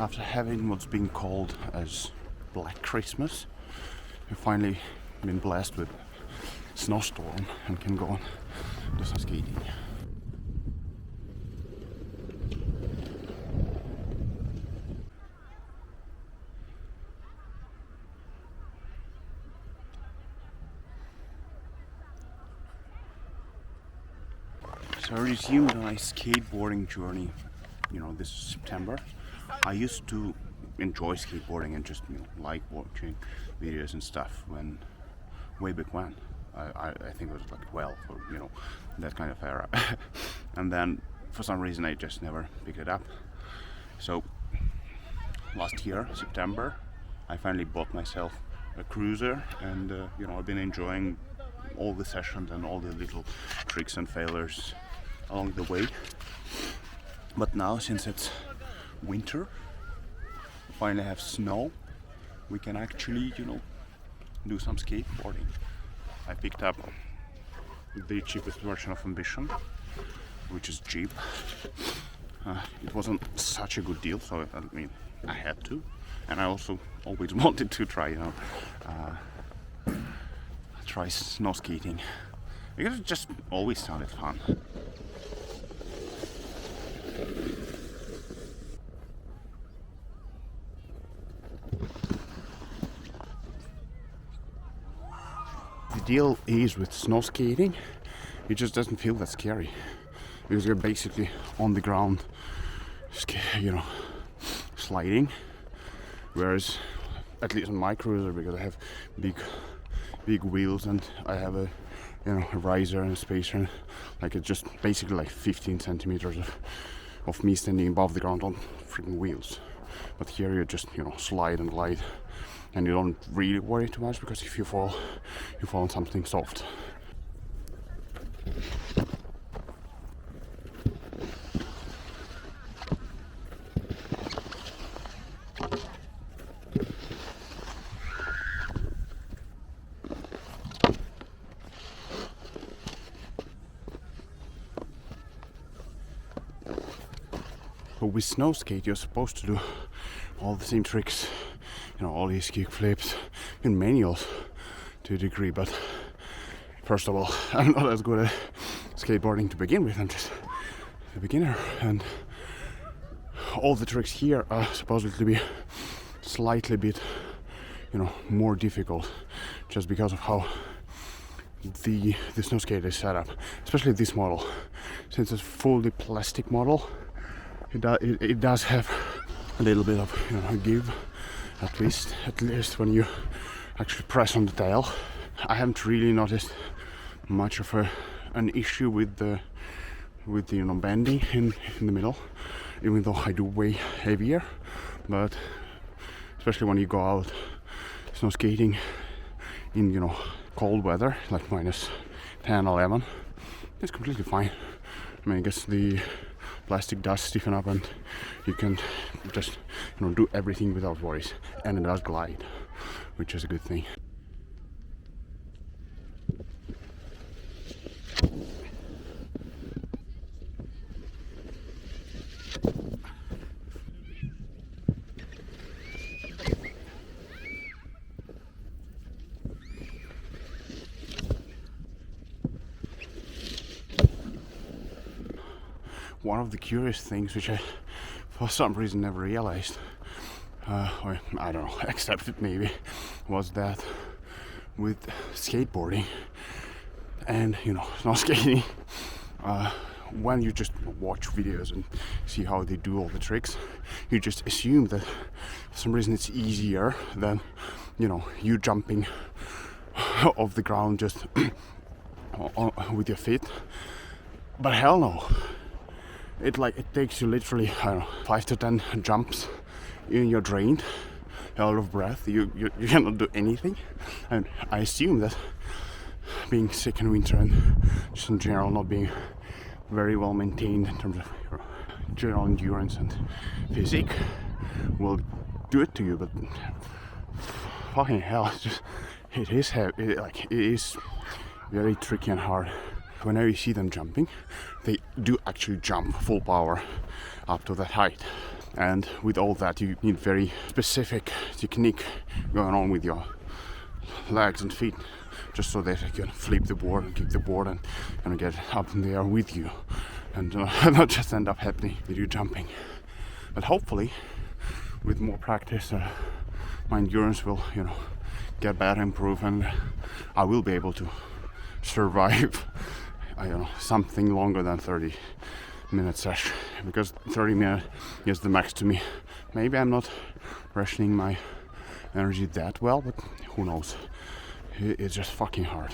After having what's being called as Black Christmas, we've finally been blessed with snowstorm and can go on do some skating. So I resumed my skateboarding journey, this September. I used to enjoy skateboarding and just like watching videos and stuff way back when. I think it was like 12 or that kind of era. And then for some reason I just never picked it up. So last year, September, I finally bought myself a cruiser, and I've been enjoying all the sessions and all the little tricks and failures along the way. But now, since it's winter, finally have snow, we can actually do some skateboarding. I picked up the cheapest version of Ambition, which is Jib. It wasn't such a good deal, so I had to, and I also always wanted to try try snow skating because it just always sounded fun. The deal is with snow skating, it just doesn't feel that scary because you're basically on the ground, sliding. Whereas, at least on my cruiser, because I have big wheels and I have a riser and a spacer, and it's just basically like 15 centimeters of me standing above the ground on freaking wheels. But here you just slide and glide, and you don't really worry too much, because if you fall on something soft. But with snow skate, you're supposed to do all the same tricks, all these kick flips in manuals to a degree. But first of all, I'm not as good at skateboarding to begin with. I'm just a beginner, and all the tricks here are supposed to be slightly bit, more difficult, just because of how the snow skate is set up, especially this model, since it's fully plastic model. It does have a little bit of a give, at least when you actually press on the tail. I haven't really noticed much of an issue with the bending in the middle, even though I do way heavier. But especially when you go out snow skating in cold weather like minus 10, 11, it's completely fine. I guess the plastic does stiffen up and you can just do everything without worries, and it does glide, which is a good thing. One of the curious things which I for some reason never realized, or I don't know, accepted maybe, was that with skateboarding and snow skating, when you just watch videos and see how they do all the tricks, you just assume that for some reason it's easier than you jumping off the ground just with your feet. But hell no. It takes you literally 5 to 10 jumps, and you're drained, out of breath. You cannot do anything, and I assume that being sick in winter and just in general not being very well maintained in terms of your general endurance and physique will do it to you. But fucking hell, it is heavy. It is very tricky and hard. Whenever you see them jumping, they do actually jump full power up to that height. And with all that, you need very specific technique going on with your legs and feet, just so that you can flip the board and kick the board and get up in the air with you, and not just end up happening with you jumping. But hopefully, with more practice, my endurance will, get better, improve, and I will be able to survive, something longer than 30-minute session, because 30 minutes is the max to me. Maybe I'm not rationing my energy that well, but who knows? It's just fucking hard.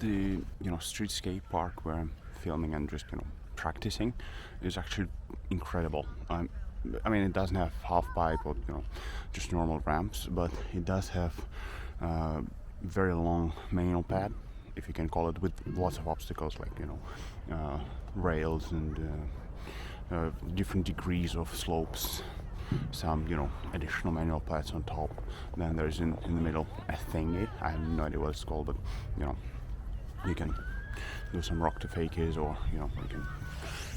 The street skate park where I'm filming and just practicing is actually incredible. I mean, it doesn't have half pipe or just normal ramps, but it does have very long manual pad, if you can call it, with lots of obstacles like rails and different degrees of slopes. Some additional manual pads on top. Then there's in the middle a thingy. I have no idea what it's called, but you can do some rock to fakies, or you can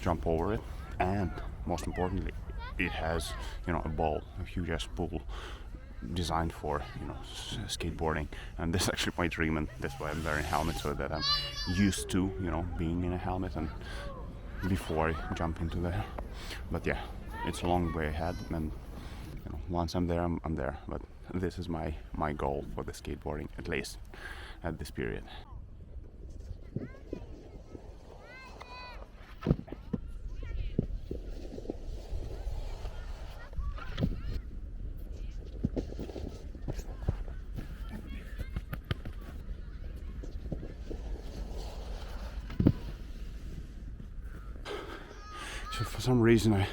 jump over it. And most importantly, it has a ball, a huge ass pool designed for skateboarding. And this is actually my dream, and that's why I'm wearing a helmet, so that I'm used to being in a helmet and before I jump into there. But yeah, it's a long way ahead, and once I'm there, I'm there. But this is my goal for the skateboarding, at least at this period. So for some reason I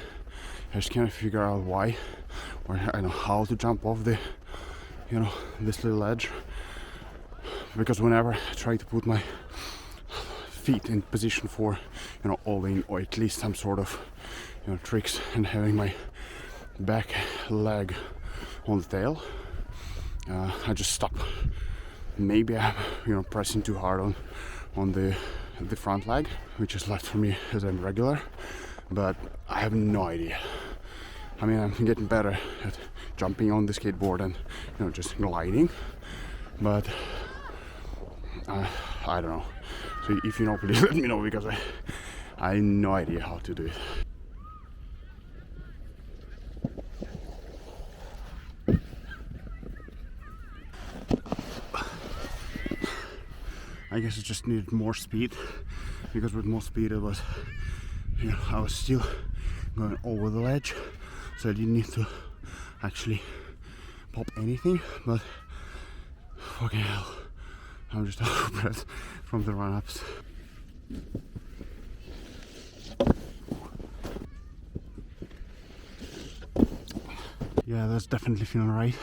just can't figure out why, or I know how to jump off the this little edge, because whenever I try to put my feet in position for all-in, or at least some sort of tricks, and having my back leg on the tail, I just stop. Maybe I'm pressing too hard on the front leg, which is left for me as I'm regular, but I have no idea. I mean, I'm getting better at jumping on the skateboard and just gliding, but I don't know. So if you know, please let me know, because I have no idea how to do it. I guess it just needed more speed, because with more speed it was, I was still going over the ledge, so I didn't need to actually pop anything. But fucking hell, I'm just out of breath from the run-ups. Yeah, that's definitely feeling right.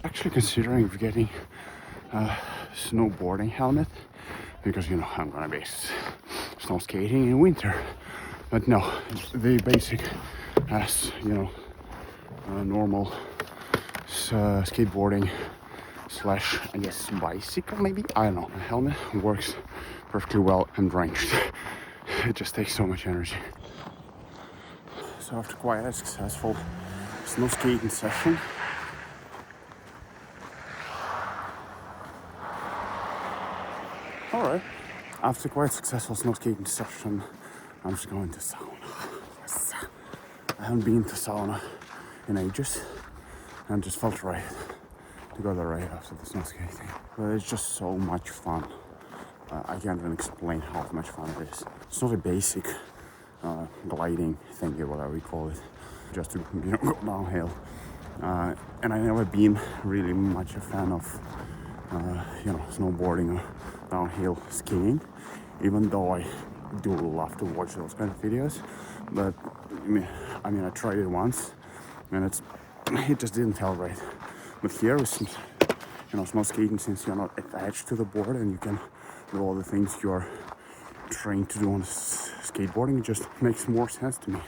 Actually considering getting a snowboarding helmet, because I'm gonna be snow skating in winter. But no, the basic as normal skateboarding slash, I guess, bicycle maybe, I don't know. A helmet works perfectly well and drenched. It just takes so much energy. So after quite a successful snow skating session, alright, after quite a successful snow skating session, I'm just going to sauna. Yes. I haven't been to sauna in ages, and just felt right to go there right after the snow skating. But it's just so much fun. I can't even explain how much fun it is. It's not a basic gliding thing or whatever we call it, just to go downhill. And I never been really much a fan of snowboarding or downhill skiing, even though I do love to watch those kind of videos. But I mean I tried it once, and it just didn't feel right. But here with snow skating, since you're not attached to the board and you can do all the things you're trained to do on skateboarding, it just makes more sense to me.